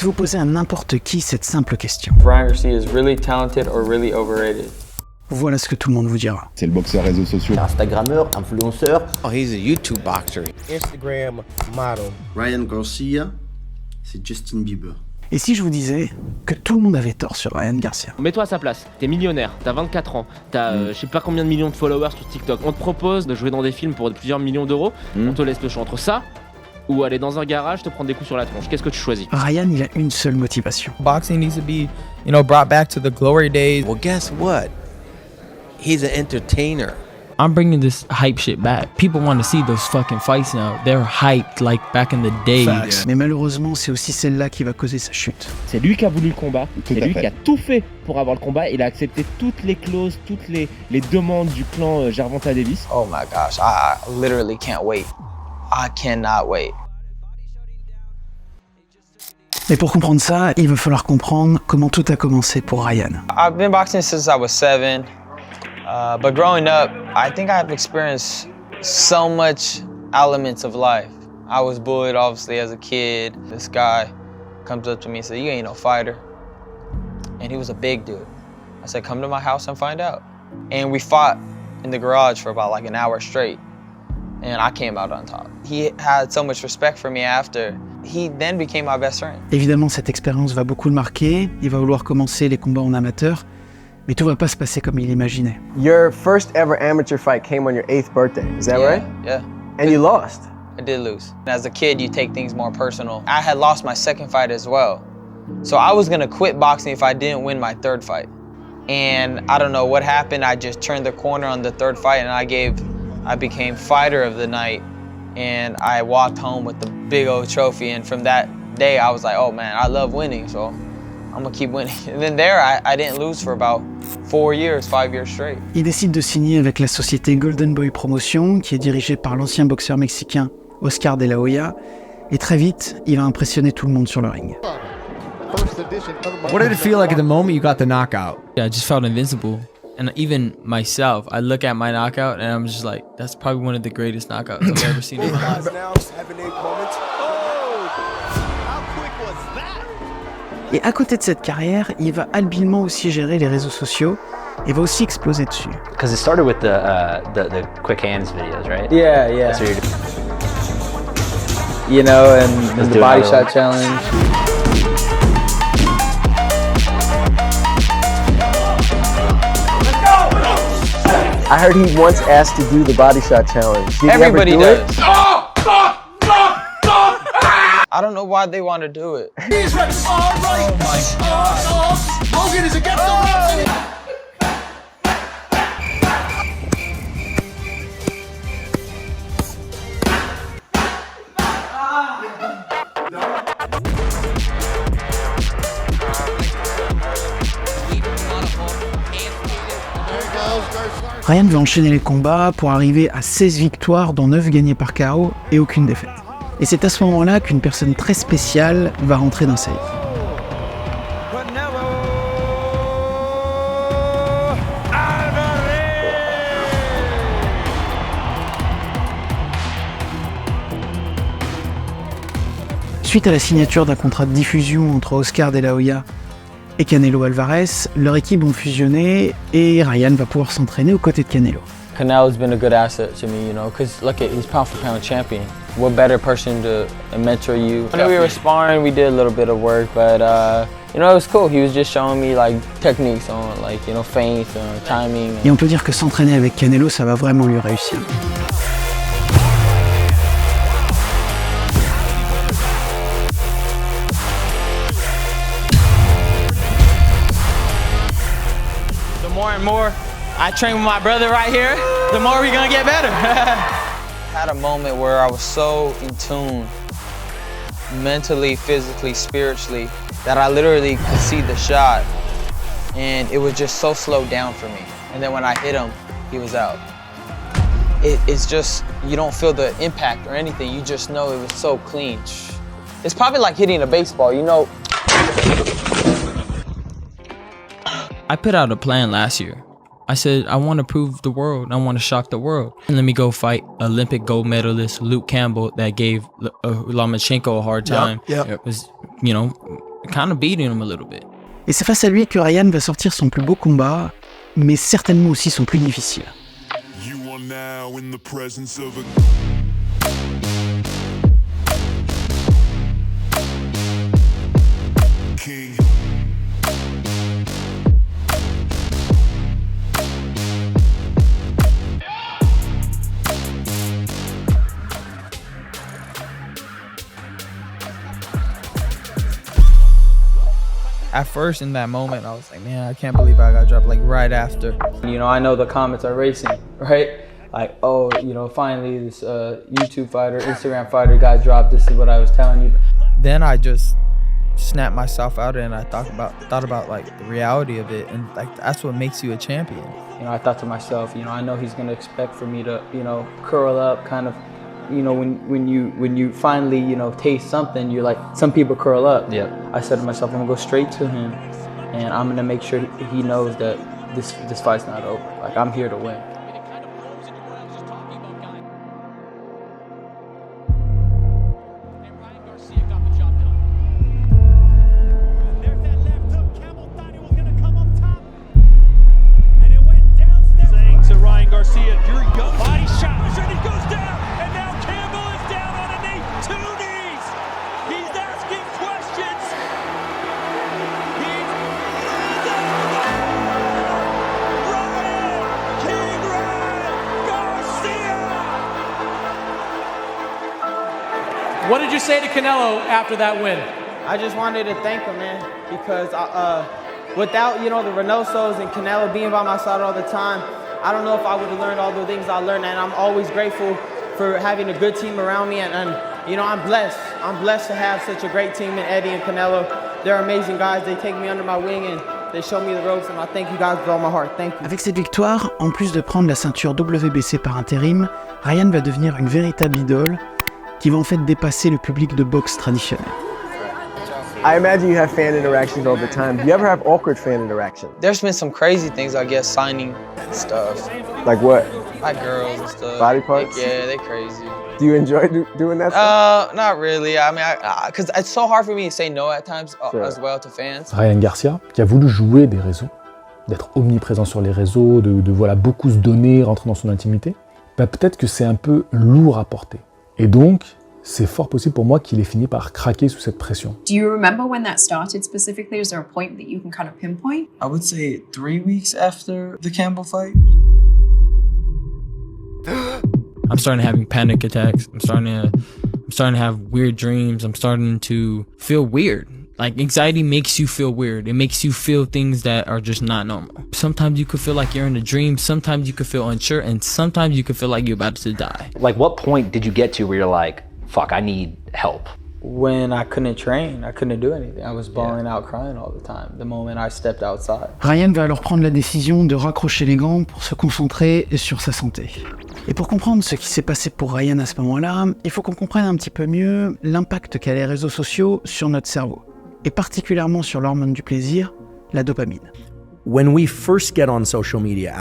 Si vous posez à n'importe qui cette simple question, Ryan Garcia is really talented or really overrated. Voilà ce que tout le monde vous dira. C'est le boxeur réseaux sociaux. Instagrammeur, influenceur. Oh, he's a YouTube boxer. Instagram model. Ryan Garcia, c'est Justin Bieber. Et si je vous disais que tout le monde avait tort sur Ryan Garcia? Mets-toi à sa place, t'es millionnaire, t'as 24 ans, t'as je sais pas combien de millions de followers sur TikTok. On te propose de jouer dans des films pour plusieurs millions d'euros, on te laisse le choix entre ça ou aller dans un garage te prendre des coups sur la tronche. Qu'est-ce que tu choisis? Ryan, il a une seule motivation. Boxing needs to be, brought back to the glory days. Well, guess what? He's an entertainer. I'm bringing this hype shit back. People want to see those fucking fights now. They're hyped like back in the day. Facts. Mais malheureusement, c'est aussi celle-là qui va causer sa chute. C'est lui qui a voulu le combat, Tout c'est à lui fait. qui a tout fait pour avoir le combat. Il a accepté toutes les clauses, toutes les demandes du clan Gervonta Davis. Oh my gosh, I literally can't wait. I cannot wait. Et pour comprendre ça, il va falloir comprendre comment tout a commencé pour Ryan. I've been boxing since I was 7. But growing up, I think I've experienced so much elements of life. I was bullied, obviously, as a kid. This guy comes up to me and says, "You ain't no fighter." And he was a big dude. I said, "Come to my house and find out." And we fought in the garage for about like an hour straight. And I came out on top. He had so much respect for me after. He then became my best friend. Évidemment, cette expérience va beaucoup le marquer. Il va vouloir commencer les combats en amateur. Mais tout va pas se passer comme il imaginait. Your first ever amateur fight came on your 8th birthday, is that right? Yeah. And you lost. I did lose. As a kid, you take things more personal. I had lost my second fight as well. So I was gonna quit boxing if I didn't win my third fight. And I don't know what happened. I just turned the corner on the third fight and I became fighter of the night. And I walked home with the big old trophy. And from that day, I was like, oh man, I love winning, so I'm gonna keep winning. And then there, I didn't lose for about 5 years straight. Il décide de signer avec la société Golden Boy Promotion, qui est dirigée par l'ancien boxeur mexicain Oscar de la Hoya. Et très vite, il va impressionner tout le monde sur le ring. What did it feel like at the moment you got the knockout? Yeah, I just felt invincible. And even myself, I look at my knockout and I'm just like, that's probably one of the greatest knockouts I've ever seen in my life. Et à côté de cette carrière, il va habilement aussi gérer les réseaux sociaux et va aussi exploser dessus. Because it started with the quick hands videos, right? Yeah. That's what And the body shot challenge. I heard he once asked to do the body shot challenge. Did Everybody he ever do does. it? I don't know why they want to do it. He's ready. All right. Logan is against the ropes. Ryan veut enchaîner les combats pour arriver à 16 victoires, dont 9 gagnées par KO et aucune défaite. Et c'est à ce moment-là qu'une personne très spéciale va rentrer dans sa vie. Suite à la signature d'un contrat de diffusion entre Oscar de la Hoya et Canelo Alvarez, leur équipe vont fusionner et Ryan va pouvoir s'entraîner aux côtés de Canelo. Canelo's been a good asset to me, because look at, he's pound for pound champion. What better person to mentor you? When we were sparring, we did a little bit of work, but it was cool. He was just showing me like techniques on feints, timing. Et on peut dire que s'entraîner avec Canelo, ça va vraiment lui réussir. More and more I train with my brother right here, the more we're gonna get better. Had a moment where I was so in tune, mentally, physically, spiritually, that I literally could see the shot, and it was just so slowed down for me. And then when I hit him, he was out. It's just, you don't feel the impact or anything, you just know it was so clean. It's probably like hitting a baseball, I put out a plan last year. I said, I want to prove the world. I want to shock the world. And let me go fight Olympic gold medalist Luke Campbell that gave Lomachenko a hard time. Yep. It was, kind of beating him a little bit. Et c'est face à lui que Ryan va sortir son plus beau combat, mais certainement aussi son plus difficile. You are now in the presence of a king. At first, in that moment, I was like, man, I can't believe I got dropped, like, right after. You know, I know the comments are racing, right? Like, oh, you know, finally this YouTube fighter, Instagram fighter got dropped. This is what I was telling you. Then I just snapped myself out and I thought about like the reality of it, and like that's what makes you a champion. You know, I thought to myself, you know, I know he's gonna expect for me to, you know, curl up, kind of. You know, when you finally, you know, taste something, you're like, some people curl up. Yep. I said to myself, I'm gonna go straight to him, and I'm gonna make sure he knows that this fight's not over. Like, I'm here to win. Saying to Ryan Garcia, you're young. Body shot, and he goes down. What did you say to Canelo after that win? I just wanted to thank him, man, because without, you know, the Reynosos and Canelo being by my side all the time, I don't know if I would have learned all the things I learned, and I'm always grateful for having a good team around me, and you know, I'm blessed. I'm blessed to have such a great team in Eddie and Canelo. They're amazing guys. They take me under my wing and they show me the ropes, and I thank you guys with all my heart. Thank you. Avec cette victoire, en plus de prendre la ceinture WBC par intérim, Ryan va devenir une véritable idole qui va en fait dépasser le public de boxe traditionnel. I imagine you have fan interactions all the time. Do you ever have awkward fan interactions? There's been some crazy things, I guess, signing stuff. Like what? Like girls and stuff. Body parts? Yeah, they're crazy. Do you enjoy doing that stuff? Not really. I mean, because it's so hard for me to say no at times as well to fans. Ryan Garcia, qui a voulu jouer des réseaux, d'être omniprésent sur les réseaux, de voilà, beaucoup se donner, rentrer dans son intimité, bah, peut-être que c'est un peu lourd à porter. Et donc, c'est fort possible pour moi qu'il ait fini par craquer sous cette pression. Do you remember when that started specifically? Is there a point that you can kind of pinpoint? I would say 3 weeks after the Campbell fight. I'm starting having panic attacks. I'm starting to have weird dreams. I'm starting to feel weird. Like, anxiety makes you feel weird. It makes you feel things that are just not normal. Sometimes you could feel like you're in a dream. Sometimes you could feel unsure. And sometimes you could feel like you're about to die. Like, what point did you get to where you're like, fuck, I need help? When I couldn't train, I couldn't do anything. I was bawling out, crying all the time, the moment I stepped outside. Ryan va alors prendre la décision de raccrocher les gants pour se concentrer sur sa santé. Et pour comprendre ce qui s'est passé pour Ryan à ce moment-là, il faut qu'on comprenne un petit peu mieux l'impact qu'a les réseaux sociaux sur notre cerveau, et particulièrement sur l'hormone du plaisir, la dopamine. When we first get on social media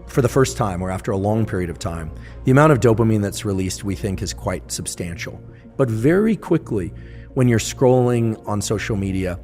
for the first time or after a long period of time, the amount of dopamine that's released we think is quite substantial. But very quickly, when you're scrolling on social media,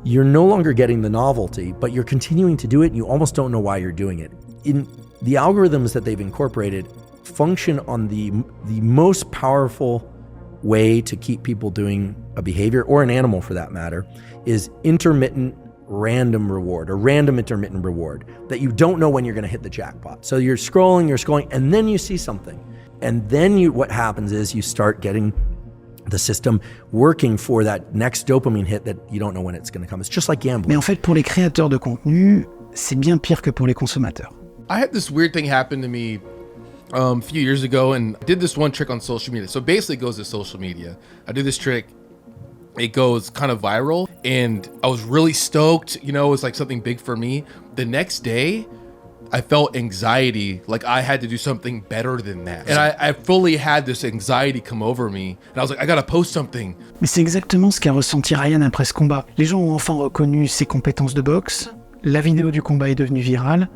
you're no longer getting the novelty, but you're continuing to do it and you almost don't know why you're doing it. In the algorithms that they've incorporated function on the most powerful way to keep people doing a behavior, or an animal for that matter, is intermittent random reward, or random intermittent reward, that you don't know when you're going to hit the jackpot. So you're scrolling, and then you see something. And then what happens is you start getting the system working for that next dopamine hit that you don't know when it's going to come. It's just like gambling. Mais en fait, pour les créateurs de contenu, c'est bien pire que pour les consommateurs. I had this weird thing happen to me a few years ago, and I did this one trick on social media. So basically it goes to social media. I did this trick, it goes kind of viral, and I was really stoked, you know, it was like something big for me. The next day, I felt anxiety, like I had to do something better than that. And I fully had this anxiety come over me, and I was like, I gotta post something. Mais c'est exactement ce qu'a ressenti Ryan après ce combat. Les gens ont enfin reconnu ses compétences de boxe, la vidéo du combat est devenue virale.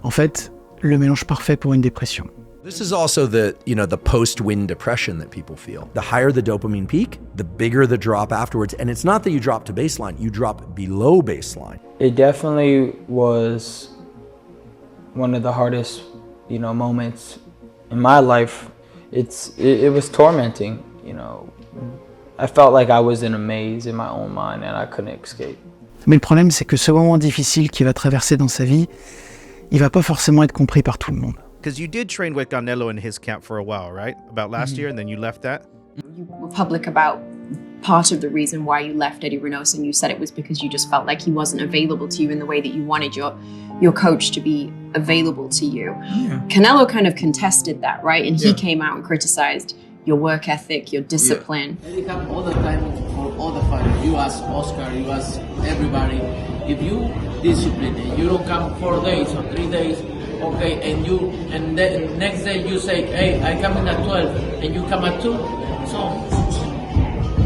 En fait, le mélange parfait pour une dépression. This is also the post-win depression that people feel. The higher the dopamine peak, the bigger the drop afterwards. And it's not that you drop to baseline, you drop below baseline. It definitely was one of the hardest, moments in my life. It was tormenting, I felt like I was in a maze in my own mind and I couldn't escape. Mais le problème, c'est que ce moment difficile qu'il va traverser dans sa vie, il va pas forcément être compris par tout le monde. Because you did train with Canelo in his camp for a while, right? About last year, and then you left that? You were public about part of the reason why you left Eddie Reynoso, and you said it was because you just felt like he wasn't available to you in the way that you wanted your coach to be available to you. Yeah. Canelo kind of contested that, right? And he came out and criticized your work ethic, your discipline. Eddie come all the time for all the fighters. You ask Oscar, you ask everybody. If you discipline and you don't come 4 days or 3 days, okay, and then next day you say, hey, I come in at 12 and you come at 2, so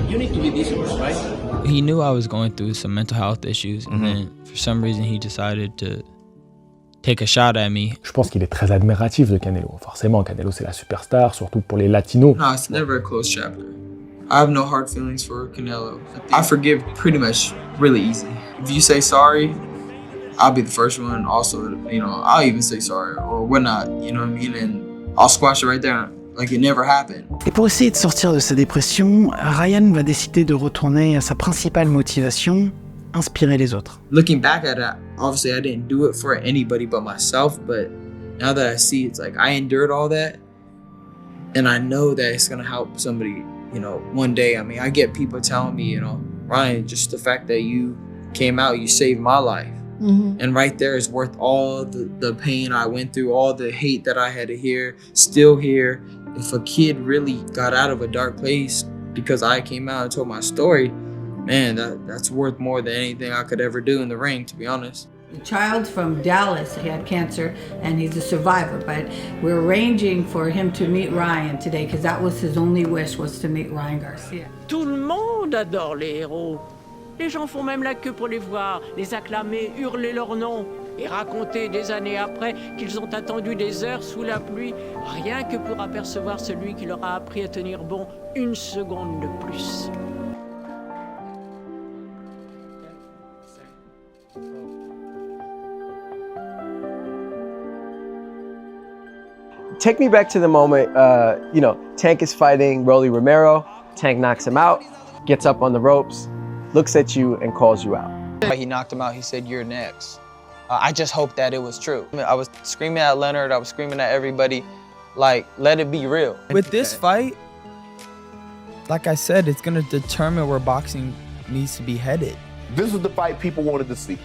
you need to be disciplined, right? He knew I was going through some mental health issues, and then for some reason he decided to take a shot at me. Je pense qu'il est très admiratif de Canelo. Forcément, Canelo c'est la superstar, surtout pour les latinos. No, it's never a close chapter. I have no hard feelings for Canelo. I forgive pretty much really easy. If you say sorry, I'll be the first one. Also, I'll even say sorry or whatnot, you know what I mean? And I'll squash it right there like it never happened. Et pour essayer de sortir de sa dépression, Ryan va décider de retourner à sa principale motivation, inspirer les autres. Looking back at it, obviously I didn't do it for anybody but myself, but now that I see it's like I endured all that and I know that it's gonna help somebody, one day. I mean, I get people telling me, Ryan, just the fact that you came out, you saved my life. And right there is worth all the pain I went through, all the hate that I had to hear, still hear. If a kid really got out of a dark place because I came out and told my story, man, that's worth more than anything I could ever do in the ring, to be honest. The child from Dallas, he had cancer and he's a survivor, but we're arranging for him to meet Ryan today because that was his only wish, was to meet Ryan Garcia. Tout le monde adore les héros. Les gens font même la queue pour les voir, les acclamer, hurler leur nom et raconter des années après qu'ils ont attendu des heures sous la pluie, rien que pour apercevoir celui qui leur a appris à tenir bon 1 seconde de plus. Take me back to the moment, Tank is fighting Rolly Romero. Tank knocks him out, gets up on the ropes, looks at you and calls you out. He knocked him out, he said, you're next. I just hoped that it was true. I was screaming at Leonard, I was screaming at everybody, like, let it be real. With this fight, like I said, it's gonna determine where boxing needs to be headed. This is the fight people wanted to see.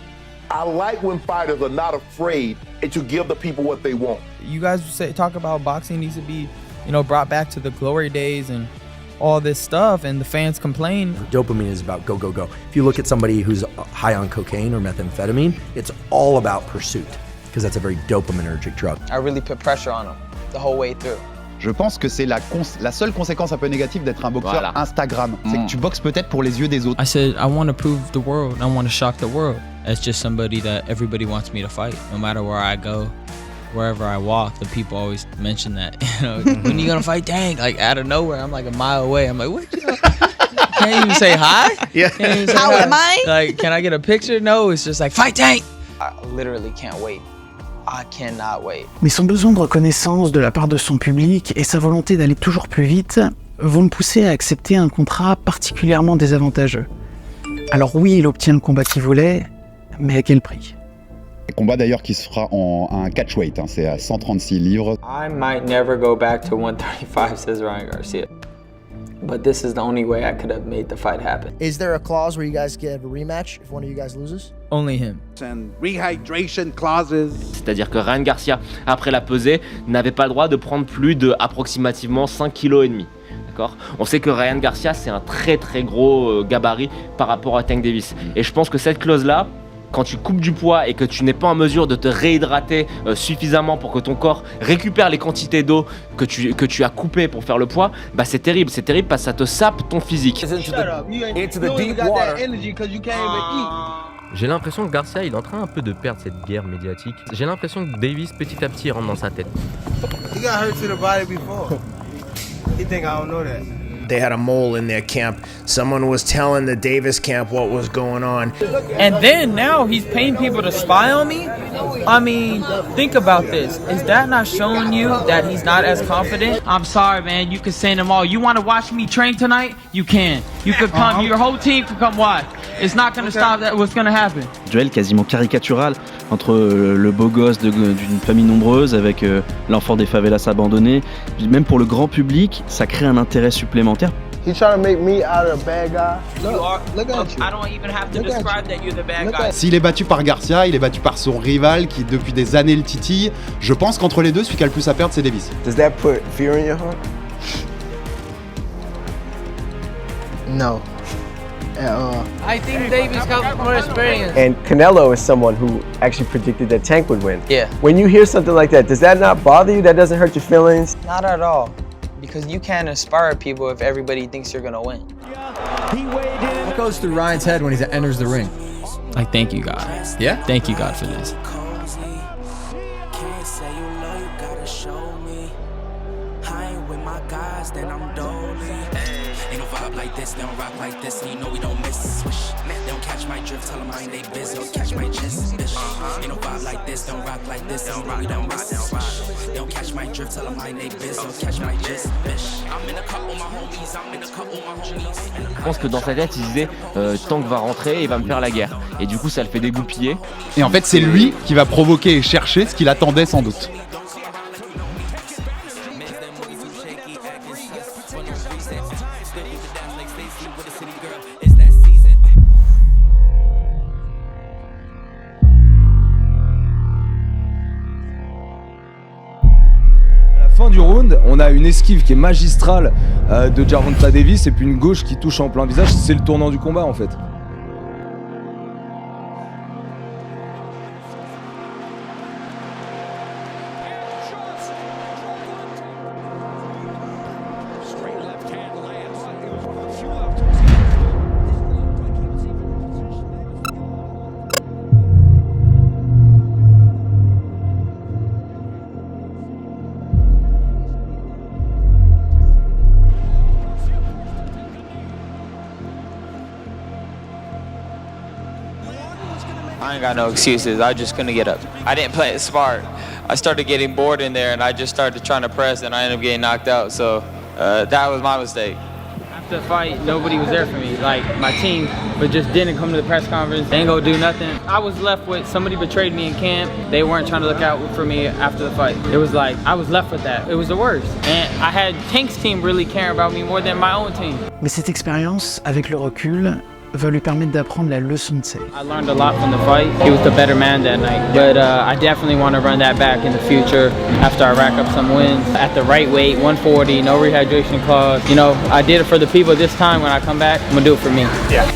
I like when fighters are not afraid to give the people what they want. You guys talk about boxing needs to be, brought back to the glory days and all this stuff, and the fans complain. Dopamine is about go, go, go. If you look at somebody who's high on cocaine or methamphetamine, it's all about pursuit, because that's a very dopaminergic drug. I really put pressure on him the whole way through. Je pense que c'est la seule conséquence un peu négative d'être un boxeur Instagram. C'est que tu boxes peut-être pour les yeux des autres. I said, I want to prove the world. I want to shock the world. As just somebody that everybody wants me to fight. No matter where I go, wherever I walk, the people always mention that. When are you going to fight Tank? Like out of nowhere, I'm like a mile away. I'm like, what? Can't even say hi? Yeah. How am I? Like, can I get a picture? No, it's just like, fight Tank! I literally can't wait. I cannot wait. Mais son besoin de reconnaissance de la part de son public et sa volonté d'aller toujours plus vite vont le pousser à accepter un contrat particulièrement désavantageux. Alors oui, il obtient le combat qu'il voulait, mais à quel prix? Combat d'ailleurs qui se fera en un catchweight, c'est à 136 livres. I might never go back to 135, says Ryan Garcia. But this is the only way I could have made the fight happen. Is there a clause where you guys get a rematch if one of you guys loses? Only him. And rehydration clauses. C'est-à-dire que Ryan Garcia, après la pesée, n'avait pas le droit de prendre plus de approximativement 5,5 kg. D'accord ? On sait que Ryan Garcia, c'est un très très gros gabarit par rapport à Tank Davis. Et je pense que cette clause-là, quand tu coupes du poids et que tu n'es pas en mesure de te réhydrater suffisamment pour que ton corps récupère les quantités d'eau que tu as coupées pour faire le poids, bah c'est terrible parce que ça te sape ton physique. Into the deep water. J'ai l'impression que Garcia, il est en train un peu de perdre cette guerre médiatique. J'ai l'impression que Davis, petit à petit, rentre dans sa tête. He got hurt to the body before. He think I don't know that. They had a mole in their camp. Someone was telling the Davis camp what was going on. And then now he's paying people to spy on me? I mean, think about this. Is that not showing you that he's not as confident? I'm sorry, man. You can send them all. You want to watch me train tonight? You can. You could come. Your whole team could come watch. It's not going to stop that. What's going to happen? Duel quasiment caricatural entre le beau gosse d'une famille nombreuse avec l'enfant des favelas abandonné. Même pour le grand public, ça crée un intérêt supplémentaire. He's trying to make me out of a bad guy. Look at you. I don't even have to describe that you're the bad guy. S'il est battu par Garcia, il est battu par son rival qui depuis des années le titille. Je pense qu'entre les deux, celui qui a le plus à perdre, c'est Davis. Does that put fear in your heart? No. I think Davis got more experience. And Canelo is someone who actually predicted that Tank would win. Yeah. When you hear something like that, does that not bother you? That doesn't hurt your feelings? Not at all. Because you can't inspire people if everybody thinks you're gonna win. What goes through Ryan's head when he enters the ring? Like, thank you, God. Yeah? Thank you, God, for this. They don't rock like this, and you know we don't miss. Swish, they don't catch my drift, tell them I ain't they biz. Don't catch my gist, bitch. Ain't no vibe like this, don't rock like this, and you know we don't miss. Swish, they don't catch my drift, tell them I ain't they biz. Don't catch my gist, bitch. I'm in a cut with my homies, I'm in a cut with my homies. Je pense que dans sa tête, il disait Tank va rentrer et va me faire la guerre. Et du coup, ça le fait dégoupiller. Et en fait, c'est lui qui va provoquer et chercher ce qu'il attendait sans doute. Fin du round, on a une esquive qui est magistrale de Gervonta Davis et puis une gauche qui touche en plein visage. C'est le tournant du combat en fait. I ain't got no excuses. I just couldn't get up. I didn't play it smart. I started getting bored in there, and I just started trying to press, and I ended up getting knocked out. So that was my mistake. After the fight, nobody was there for me. Like, my team, but just didn't come to the press conference. They ain't gonna do nothing. I was left with somebody betrayed me in camp. They weren't trying to look out for me after the fight. It was like, I was left with that. It was the worst. And I had Tank's team really caring about me more than my own team. Mais cette expérience, avec le recul, va lui permettre d'apprendre la leçon de sa vie. I learned a lot from the fight. He was the better man that night. But I definitely want to run that back in the future after I rack up some wins. At the right weight, 140, no rehydration clause. You know, I did it for the people this time. When I come back, I'm going to do it for me. Yeah.